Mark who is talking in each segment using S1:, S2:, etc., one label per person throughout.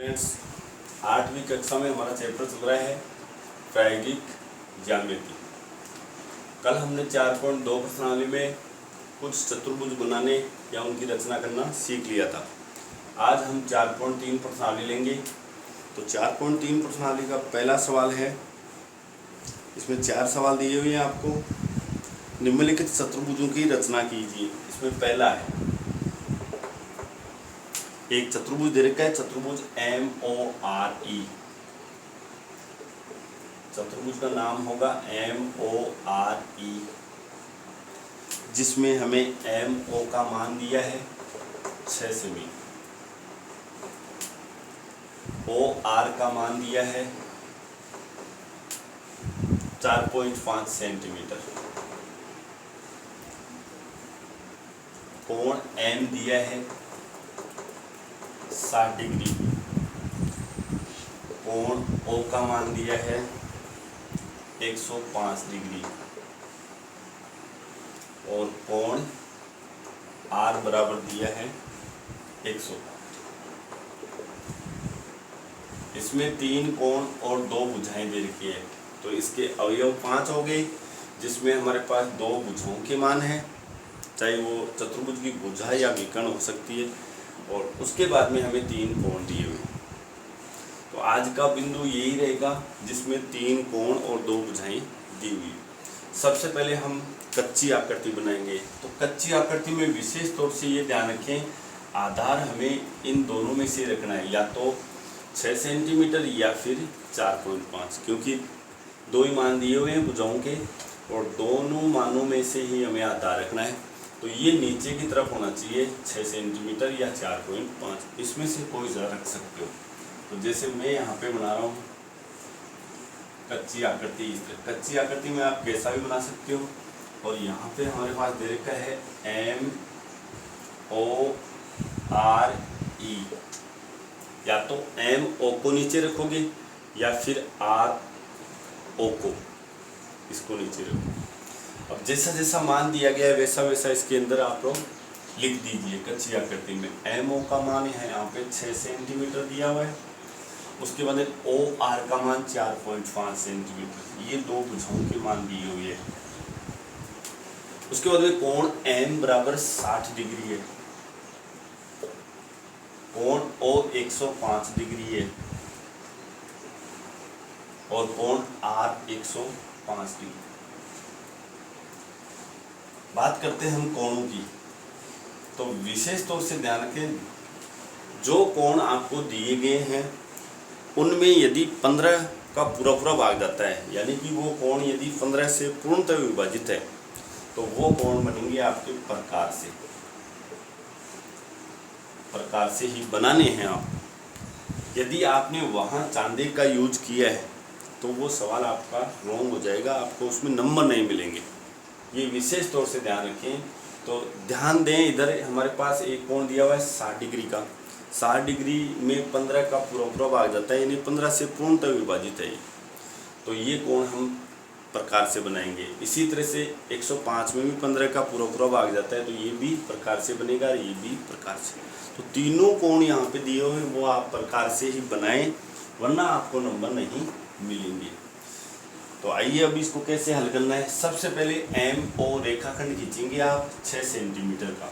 S1: Students, 8वीं कक्षा में हमारा चैप्टर चल रहा है प्रायोगिक ज्यामिति। कल हमने 4.2 प्रश्नावली में कुछ चतुर्भुज बनाने या उनकी रचना करना सीख लिया था। आज हम 4.3 प्रश्नावली लेंगे। तो 4.3 प्रश्नावली का पहला सवाल है, इसमें 4 सवाल दिए हुए हैं आपको। निम्नलिखित चतुर्भुजों की रचना कीजिए। इसमें पहला है, एक चतुर्भुज दे रखा है, चतुर्भुज MORE। चतुर्भुज का नाम होगा MORE, जिसमें हमें MO का मान दिया है 6 सेमी, OR का मान दिया है 4.5 सेंटीमीटर, कोण M दिया है 60 डिग्री, कोण O का मान दिया है 105 डिग्री और कोण R बराबर दिया है 100। इसमें 3 कोण और 2 भुजाएं दे रखी है, तो इसके अवयव 5 हो गए, जिसमें हमारे पास 2 भुजाओं के मान हैं, चाहे वो चतुर्भुज की भुजा या विकर्ण हो सकती है, और उसके बाद में हमें 3 कोण दिए हुए। तो आज का बिंदु यही रहेगा जिसमें 3 कोण और 2 भुजाएं दी हुई। सबसे पहले हम कच्ची आकृति बनाएंगे। तो कच्ची आकृति में विशेष तौर से ये ध्यान रखें, आधार हमें इन दोनों में से रखना है, या तो 6 सेंटीमीटर या फिर 4.5, क्योंकि 2 ही मान दिए हुए हैं भुजाओं के और दोनों मानों में से ही हमें आधार रखना है। तो ये नीचे की तरफ होना चाहिए 6 सेंटीमीटर या 4.5, इसमें से कोई सा रख सकते हो। तो जैसे मैं यहाँ पे बना रहा हूँ कच्ची आकृति, इस तरह कच्ची आकृति में आप कैसा भी बना सकते हो। और यहाँ पे हमारे पास दे रखा है MORE, या तो MO को नीचे रखोगे या फिर RO को, इसको नीचे रखो। अब जैसा जैसा मान दिया गया है वैसा वैसा इसके अंदर आप लोग लिख दीजिए। कच्ची आकृति में MO का मान है यहाँ पे 6 सेंटीमीटर दिया हुआ है, उसके बाद OR का मान 4.5 सेंटीमीटर, ये 2 भुजाओं के मान दिए हुए हैं। उसके बाद में कोण M बराबर 60 डिग्री है, कोण O 105 डिग्री है और कोण R 105 डिग्री। बात करते हैं हम कोणों की। तो विशेष तौर से ध्यान रखें, जो कोण आपको दिए गए हैं उनमें यदि 15 का पूरा भाग जाता है, यानी कि वो कोण यदि 15 से पूर्णतः विभाजित है, तो वो कोण बनेंगे आपके प्रकार से। प्रकार से ही बनाने हैं आप। यदि आपने वहाँ चांदी का यूज किया है तो वो सवाल आपका रॉन्ग हो जाएगा, आपको उसमें नंबर नहीं मिलेंगे। ये विशेष तौर से ध्यान रखें। तो ध्यान दें, इधर हमारे पास एक कोण दिया हुआ है 60 डिग्री का। 60 डिग्री में 15 का पूरा भाग जाता है, यानी 15 से पूर्णतः विभाजित है। तो ये कोण हम प्रकार से बनाएंगे। इसी तरह से 105 में भी 15 का पूरा भाग जाता है, तो ये भी प्रकार से बनेगा, ये भी प्रकार से। तो तीनों कोण यहाँ पे दिए हुए वो आप प्रकार से ही बनाएं, वरना आपको नंबर नहीं मिलेंगे। तो आइए अब इसको कैसे हल करना है। सबसे पहले MO रेखाखंड खींचेंगे आप 6 सेंटीमीटर का,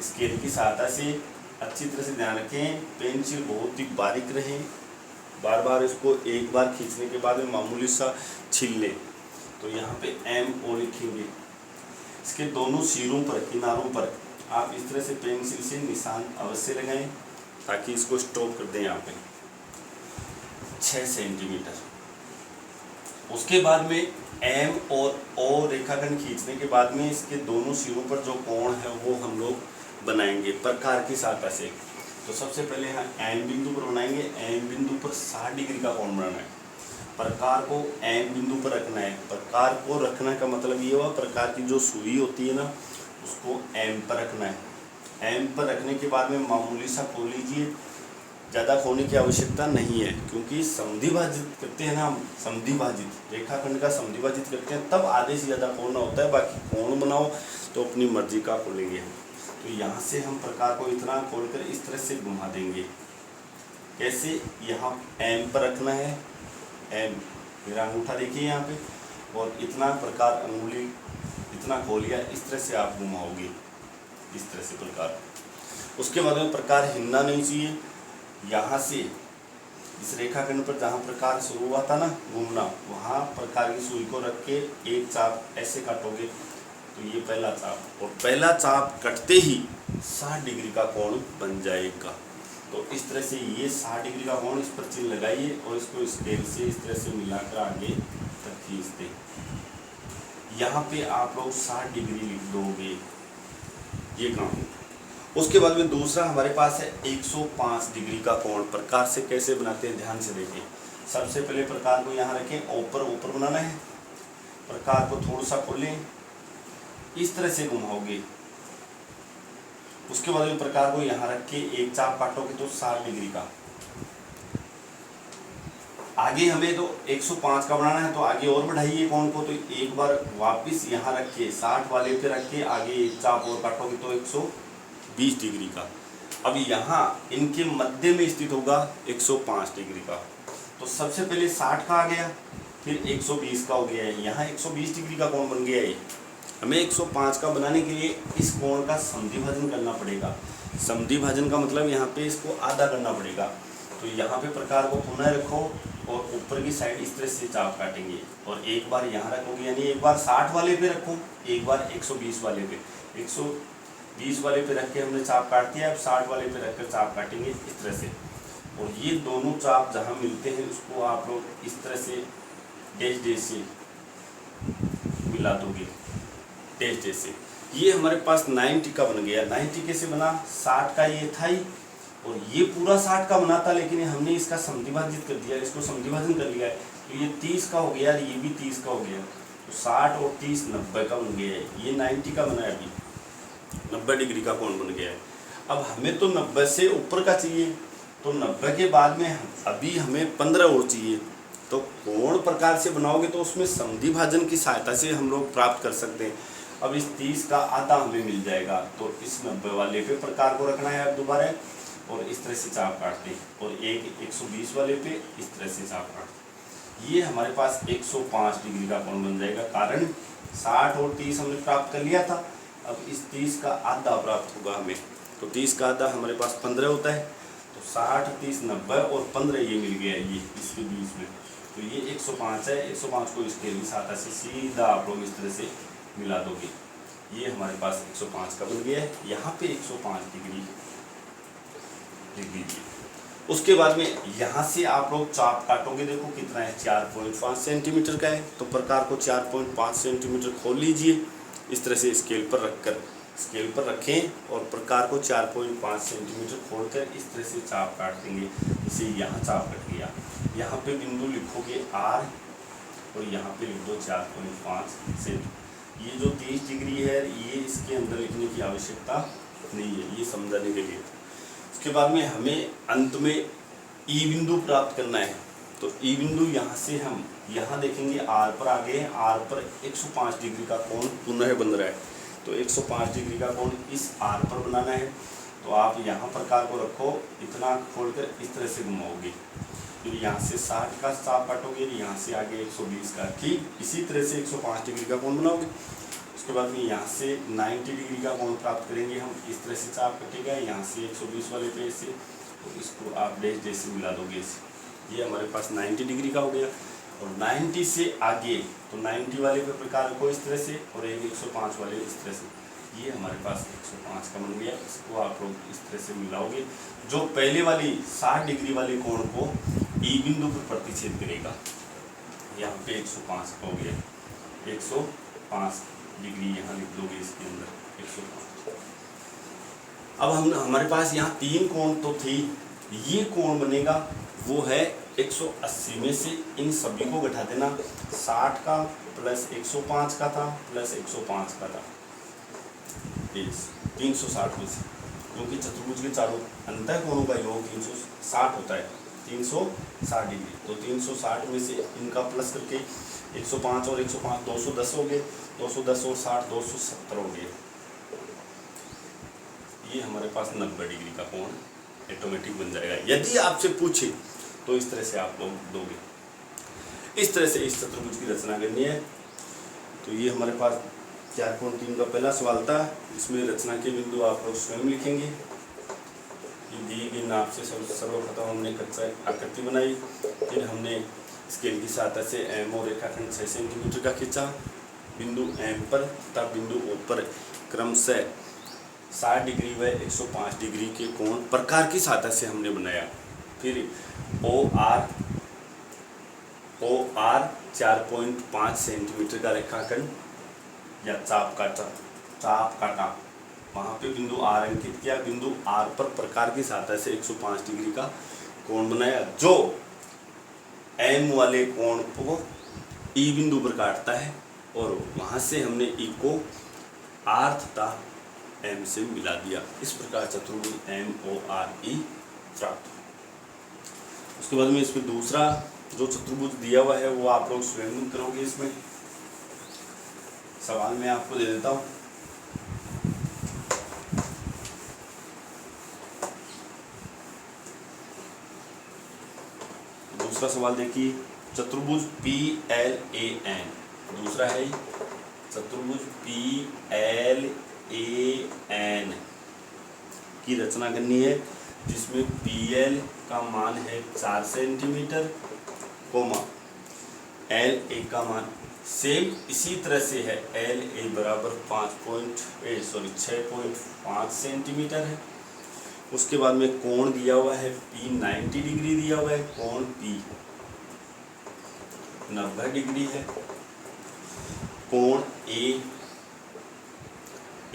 S1: स्केल की सहायता से। अच्छी तरह से ध्यान रखें, पेंसिल बहुत ही बारीक रहे, बार बार इसको एक बार खींचने के बाद में मामूली सा छील लें। तो यहाँ पे MO लिखेंगे, इसके दोनों सिरों पर, किनारों पर आप इस तरह से पेंसिल से निशान अवश्य लगाएं, ताकि इसको स्टॉप कर दें यहाँ पे 6 सेंटीमीटर। उसके बाद में M और O रेखाखंड खींचने के बाद में इसके दोनों सिरों पर जो कोण है वो हम लोग बनाएंगे प्रकार की सहायता से। तो सबसे पहले यहाँ M बिंदु पर बनाएंगे। M बिंदु पर 60 डिग्री का कोण बनाना है। प्रकार को M बिंदु पर रखना है। प्रकार को रखने का मतलब ये हुआ, प्रकार की जो सुई होती है ना, उसको M पर रखना है। M पर रखने के बाद में मामूली सा खोल लीजिए, ज़्यादा खोलने की आवश्यकता नहीं है, क्योंकि समद्विभाजित करते हैं ना हम, समद्विभाजित रेखाखंड का समद्विभाजित करते हैं तब आधे से ज़्यादा खोलना होता है। बाकी कोण बनाओ तो अपनी मर्जी का खोलेंगे। तो यहाँ से हम प्रकार को इतना खोलकर इस तरह से घुमा देंगे, कैसे, यहाँ एम पर रखना है, एम मेरा अंगूठा देखिए यहाँ पे, और इतना प्रकार अंगुली इतना खोलिया, इस तरह से आप घुमाओगे, इस तरह से प्रकार। उसके बाद में प्रकार हिलना नहीं चाहिए। यहाँ से इस रेखाखंड पर जहाँ प्रकार शुरू हुआ था ना घूमना, वहाँ प्रकार की सुई को रख के एक चाप ऐसे काटोगे तो ये पहला चाप, और पहला चाप कटते ही 60 डिग्री का कोण बन जाएगा। तो इस तरह से ये 60 डिग्री का कोण, इस पर चिन्ह लगाइए और इसको स्केल से इस तरह से मिलाकर आगे तक खींच दें। यहाँ पे आप लोग 60 डिग्री लिख दोगे, ये काम। उसके बाद में दूसरा हमारे पास है 105 डिग्री का कोण। प्रकार से कैसे बनाते हैं ध्यान से देखिए। सबसे पहले प्रकार को यहाँ रखें, ऊपर बनाना है, प्रकार को थोड़ा सा खोलें, इस तरह से घुमाओगे। उसके बाद में प्रकार को यहाँ रख के एक चाप काटोगे तो 60 डिग्री का। आगे हमें तो 105 का बनाना है, तो आगे और बढ़ाइए कोण को, तो एक बार वापस यहाँ रख के 60 वाले पे रख के आगे एक चाप और काटोगे तो 120 डिग्री का। अब यहाँ इनके मध्य में स्थित होगा 105 डिग्री का। तो सबसे पहले 60 का आ गया, फिर 120 का हो गया है, यहाँ 120 डिग्री का कोण बन गया है। हमें 105 का बनाने के लिए इस कोण का समद्विभाजन करना पड़ेगा। समद्विभाजन का मतलब यहाँ पे इसको आधा करना पड़ेगा। तो यहाँ पे प्रकार को पुनः रखो और ऊपर की साइड इस तरह से चाप काटेंगे, और एक बार यहाँ रखोगे, यानी एक बार 60 वाले पे रखो, एक बार 120 वाले पे। 120 वाले पे रख के हमने चाप काट दिया, अब 60 वाले पे रख कर चाप काटेंगे इस तरह से। और ये दोनों चाप जहाँ मिलते हैं उसको आप लोग इस तरह से डैश डैश से मिला दोगे, डैश डैश से। ये हमारे पास 90 का बन गया। 90 कैसे बना, 60 का ये था ही, और ये पूरा 60 का बना था, लेकिन हमने इसका समद्विभाजित कर दिया, इसको समद्विभाजन कर लिया है, तो ये 30 का हो गया, ये भी 30 का हो गया। तो 60 और 30 90 का बन गया है। ये 90 का बना है, अभी 90 डिग्री का कोण बन गया है। अब हमें तो 90 से ऊपर का चाहिए, तो 90 के बाद में अभी हमें 15 और चाहिए। तो कोण प्रकार से बनाओगे तो उसमें समद्विभाजन की सहायता से हम लोग प्राप्त कर सकते हैं। अब इस 30 का आधा हमें मिल जाएगा, तो इस 90 वाले पे प्रकार को रखना है अब दोबारा, और इस तरह से चाप काटते हैं, और एक 120 वाले पे इस तरह से चाप काटते। ये हमारे पास 105 डिग्री का कोण बन जाएगा, कारण 60 और 30 हमने प्राप्त कर लिया था। अब इस 30 का आधा प्राप्त होगा हमें, तो 30 का आधा हमारे पास 15 होता है। तो 60 30 90 और 15 ये मिल गया है, ये इसके बीच में, तो ये 105 है। 105 को इसके सहायता से सीधा आप लोग इस तरह से मिला दोगे, ये हमारे पास 105 का बन गया है। यहाँ पे 105 डिग्री लिख दीजिए। उसके बाद में यहाँ से आप लोग चाप काटोगे, देखो कितना है, 4.5 सेंटीमीटर का है, तो प्रकार को 4.5 सेंटीमीटर खोल लीजिए, इस तरह से स्केल पर रखें, और प्रकार को 4.5 सेंटीमीटर खोलकर इस तरह से चाप काट देंगे। इसे यहाँ चाप कट गया, यहाँ पे बिंदु लिखोगे R, और यहाँ पे लिख दो 4.5 सेंटीमीटर। ये जो 30 डिग्री है, ये इसके अंदर लिखने की आवश्यकता नहीं है, ये समझाने के लिए। उसके बाद में हमें अंत में ई बिंदु प्राप्त करना है, तो ई बिंदु यहाँ से हम यहाँ देखेंगे, R पर आ गए, R पर 105 डिग्री का कोण पुनः बन रहा है, तो 105 डिग्री का कोण इस R पर बनाना है। तो आप यहाँ प्रकार को रखो, इतना खोलकर इस तरह से घुमाओगे, फिर यहाँ से 60 का चाप काटोगे, यहाँ से आगे 120 का, ठीक इसी तरह से 105 डिग्री का कोण बनाओगे। उसके बाद में यहाँ से 90 डिग्री का कोण प्राप्त करेंगे हम, इस तरह से चाप कटेगा, यहाँ से 120 वाले पे से, तो इसको आप डैश डैश से मिला दोगे इसे। ये हमारे पास 90 डिग्री का हो गया। और 90 से आगे तो 90 वाले पे प्रकार रखो इस तरह से, और एक 105 वाले इस तरह से, ये हमारे पास 105 का बन गया। इसको आप लोग इस तरह से मिलाओगे, जो पहले वाली 60 डिग्री वाले कोण को ई बिंदु पर प्रतिच्छेद करेगा। यहाँ पे 105 का हो गया, 105 डिग्री यहाँ लिख दोगे इसके अंदर 105। अब हमारे पास यहाँ 3 कोण तो थी, ये कोण बनेगा वो है 180 में से इन सभी को घटा देना, 60 का प्लस 105 का था प्लस 105 का था, 360 में से, क्योंकि चतुर्भुज के चारों अंतः कोणों का योग 360 होता है, 360 डिग्री। तो 360 में से इनका प्लस करके 105 और 105 210 हो गए, 210 और 60 270 हो गए। ये हमारे पास 90 डिग्री का कोण ऑटोमेटिक बन जाएगा। यदि आपसे पूछे तो इस तरह से आप लोग दोगे। इस तरह से इस चतुर्भुज की रचना करनी है। तो ये हमारे पास 4.3 का पहला सवाल था। इसमें रचना के बिंदु आप लोग स्वयं लिखेंगे। ये दी गई नाप से सर्वप्रथम हमने कच्चा आकृति बनाई, फिर हमने स्केल की सहायता से एम और रेखाखंड 6 सेंटीमीटर का खींचा। बिंदु एम पर तथा बिंदु ओ पर क्रमशः 60 डिग्री व 105 डिग्री के कोण प्रकार की सहायता से हमने बनाया। फिर ओ आर 4.5 सेंटीमीटर का रेखाखंड या चाप काटा वहाँ पे बिंदु आर अंकित किया। बिंदु आर पर प्रकार की सहायता से 105 डिग्री का कोण बनाया, जो एम वाले कोण को ई बिंदु पर काटता है, और वहाँ से हमने ई को आर तथा एम से मिला दिया। इस प्रकार चतुर्भुज एम ओ आर ई प्राप्त। उसके बाद में इसमें दूसरा जो चतुर्भुज दिया हुआ है वो आप लोग स्वयं करोगे। इसमें सवाल मैं आपको दे देता हूँ। दूसरा सवाल देखिए, चतुर्भुज PLAN, दूसरा है चतुर्भुज PLAN की रचना करनी है, जिसमें PL का मान है 4 सेंटीमीटर, LA का मान सेम इसी तरह से है, LA बराबर 6.5 सेंटीमीटर है। उसके बाद में कोण दिया हुआ है P 90 डिग्री दिया हुआ है, कोण P 90 डिग्री है। कोण A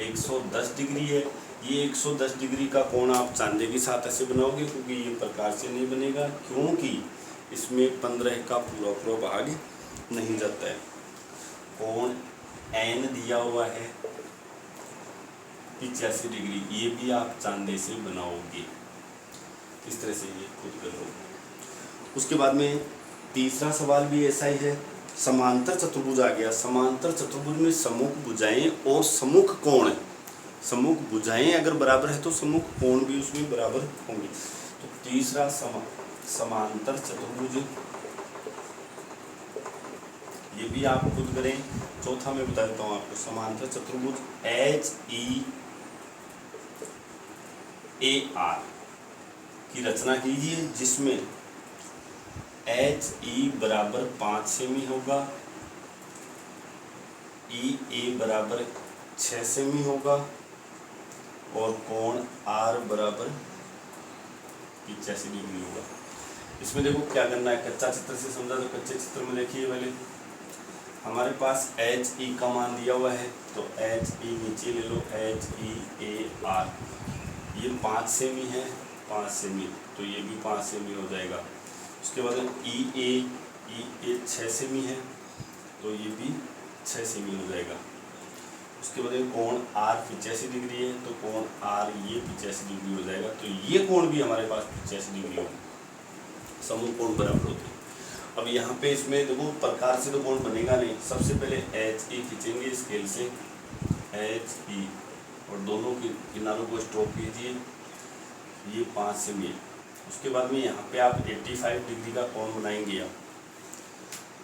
S1: 110 डिग्री है। ये 110 डिग्री का कोण आप चांदे की सहायता से बनाओगे, क्योंकि ये प्रकार से नहीं बनेगा, क्योंकि इसमें 15 का पूरा भाग नहीं जाता है। कोण N दिया हुआ है 85 डिग्री, ये भी आप चांदे से बनाओगे। इस तरह से ये खुद करोगे। उसके बाद में तीसरा सवाल भी ऐसा ही है। समांतर चतुर्भुज आ गया। समांतर चतुर्भुज में सम्मुख भुजाएं और सम्मुख कोण, सम्मुख भुजाएं अगर बराबर है तो सम्मुख कोण भी उसमें बराबर होंगे। तो तीसरा समांतर चतुर्भुज, ये भी आप खुद करें। चौथा मैं बता देता हूँ आपको, समांतर चतुर्भुज HEAR की रचना कीजिए, जिसमें HE बराबर 5 सेमी होगा, EA बराबर 6 सेमी होगा, और कोण R बराबर 85 डिग्री होगा। इसमें देखो क्या करना है, कच्चा चित्र से समझा। तो कच्चे चित्र में देखिए, पहले हमारे पास HE का मान दिया हुआ है, तो HE नीचे ले लो, HEAR, ये 5 सेमी है, 5 सेमी, तो ये भी 5 सेमी हो जाएगा। उसके बाद EA 6 सेमी है, तो ये भी 6 सेमी हो जाएगा। उसके बाद कोण R 85 डिग्री है, तो कोण R ये 85 डिग्री हो जाएगा। तो ये कोण भी हमारे पास 85 डिग्री होगी, समूह कोण बराबर होते हैं। अब यहाँ पे इसमें देखो प्रकार से तो कोण बनेगा नहीं। सबसे पहले HE खींचेंगे स्केल से, HE, और दोनों के किनारों को स्टॉप कीजिए, ये 5 सेमी है। उसके बाद में यहाँ पे आप 85 डिग्री का कोण बनाएंगे आप,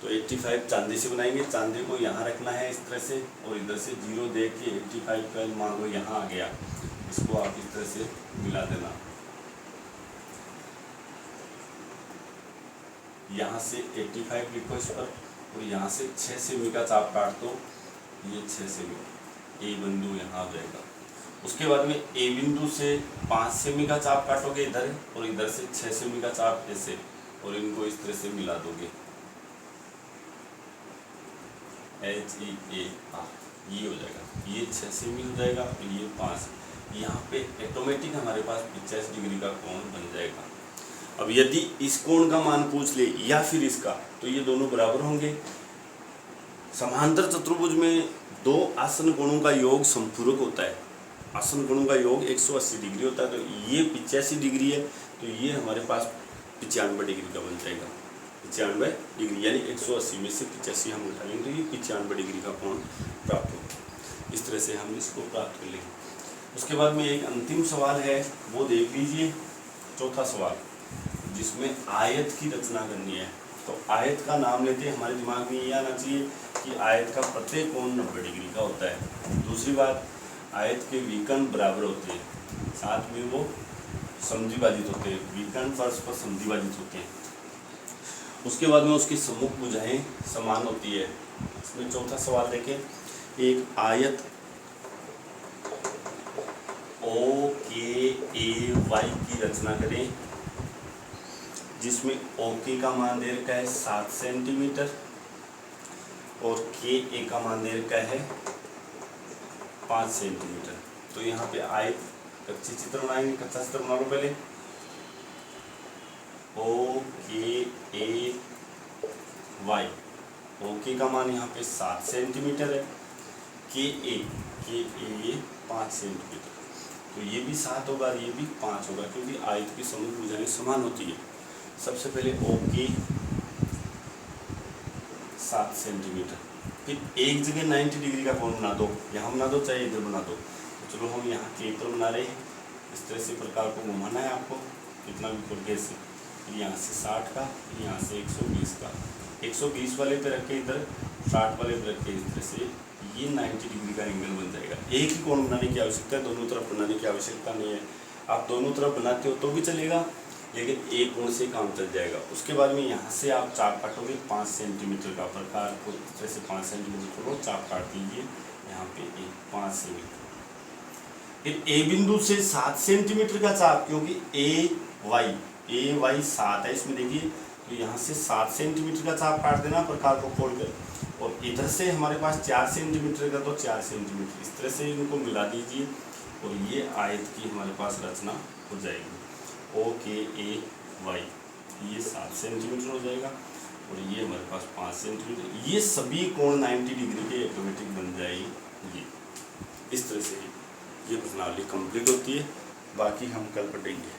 S1: तो 85 चांदी से बनाएंगे। चांदी को यहाँ रखना है इस तरह से, और इधर से 0 दे के 85 का मान लो यहाँ आ गया, इसको आप इस तरह से मिला देना। यहाँ से 85 लिखो इस पर, और यहाँ से 6 सेमी का चाप काट दो, ये 6 सेमी, ए बिंदु यहाँ आ जाएगा। उसके बाद में ए बिंदु से 5 सेमी का चाप काटोगे इधर, और इधर से 6 सेमी का चाप ऐसे, और इनको इस तरह से मिला दोगे, HEAR, ये हो जाएगा। ये 6 सेमी हो जाएगा, और ये 5। यहाँ पे ऑटोमेटिक हमारे पास 85 डिग्री का कोण बन जाएगा। अब यदि इस कोण का मान पूछ ले या फिर इसका, तो ये दोनों बराबर होंगे। समांतर चतुर्भुज में दो आसन कोणों का योग संपूरक होता है। आसन कोणों का योग 180 डिग्री होता है, तो ये 85 डिग्री है, तो ये हमारे पास 95 डिग्री का बन जाएगा। 95 डिग्री, यानी 180 में से 85 हम उठा लेंगे, तो ये 95 डिग्री का कोण प्राप्त होगा। इस तरह से हम इसको प्राप्त कर लेंगे। उसके बाद में एक अंतिम सवाल है, वो देख लीजिए। चौथा सवाल जिसमें आयत की रचना करनी है। तो आयत का नाम लेते हैं, हमारे दिमाग में ये आना चाहिए कि आयत का प्रत्येक कोण 90 डिग्री का होता है। दूसरी बात, आयत के विकर्ण बराबर होते हैं, साथ में वो समद्विभाजित होते हैं, विकर्ण परस्पर समद्विभाजित होते हैं। उसके बाद में उसकी सम्मुख भुजाएं समान होती है। इसमें चौथा सवाल देखें, एक आयत OKAY की रचना करें जिसमें OK का मान दे रखा है 7 सेंटीमीटर और KA का मान दे रखा है 5 सेंटीमीटर। तो यहाँ पे आयत कच्चे चित्र बनाएंगे, कच्चा चित्र बना लो पहले। OKAY, OK का मान यहाँ पे 7 सेंटीमीटर है, KA 5 सेंटीमीटर। तो ये भी 7 होगा, ये भी 5 होगा, क्योंकि आयत की सम्मुख भुजाएं समान होती है। सबसे पहले OK 7 सेंटीमीटर, फिर एक जगह 90 डिग्री का कोण बना दो, यहाँ बना दो चाहे इधर बना दो। तो चलो हम यहाँ के पर बना रहे हैं, इस तरह से प्रकार को घुमाना है आपको, कितना भी खोल के ऐसे, फिर यहाँ से 60 का, फिर यहाँ से 120 का, 120 वाले पे रख के इधर, 60 वाले पे रख के इस तरह से ये 90 डिग्री का एंगल बन जाएगा। एक ही कोण बनाने की आवश्यकता है, दोनों तरफ बनाने की आवश्यकता नहीं है। आप दोनों तरफ बनाते हो तो भी चलेगा, लेकिन एक कोण से काम चल जाएगा। उसके बाद में यहाँ से आप चाप काटोगे 5 सेंटीमीटर का, प्रकार को इस तरह से 5 सेंटीमीटर छोड़ो, चाप काट दीजिए यहाँ पे 5 सेंटीमीटर। फिर ए बिंदु से 7 सेंटीमीटर का चाप, क्योंकि AY 7 है इसमें, देखिए। तो यहाँ से 7 सेंटीमीटर का चाप काट देना प्रकार को खोलकर, और इधर से हमारे पास 4 सेंटीमीटर का, तो 4 सेंटीमीटर इस तरह से इनको मिला दीजिए और ये आयत की हमारे पास रचना हो जाएगी। OKAY ये 7 सेंटीमीटर हो जाएगा और ये हमारे पास 5 सेंटीमीटर। ये सभी कोण 90 डिग्री के ऑटोमेटिक बन जाएगी। इस तरह से ये प्रश्नावली कंप्लीट होती है, बाकी हम कल पढ़ेंगे।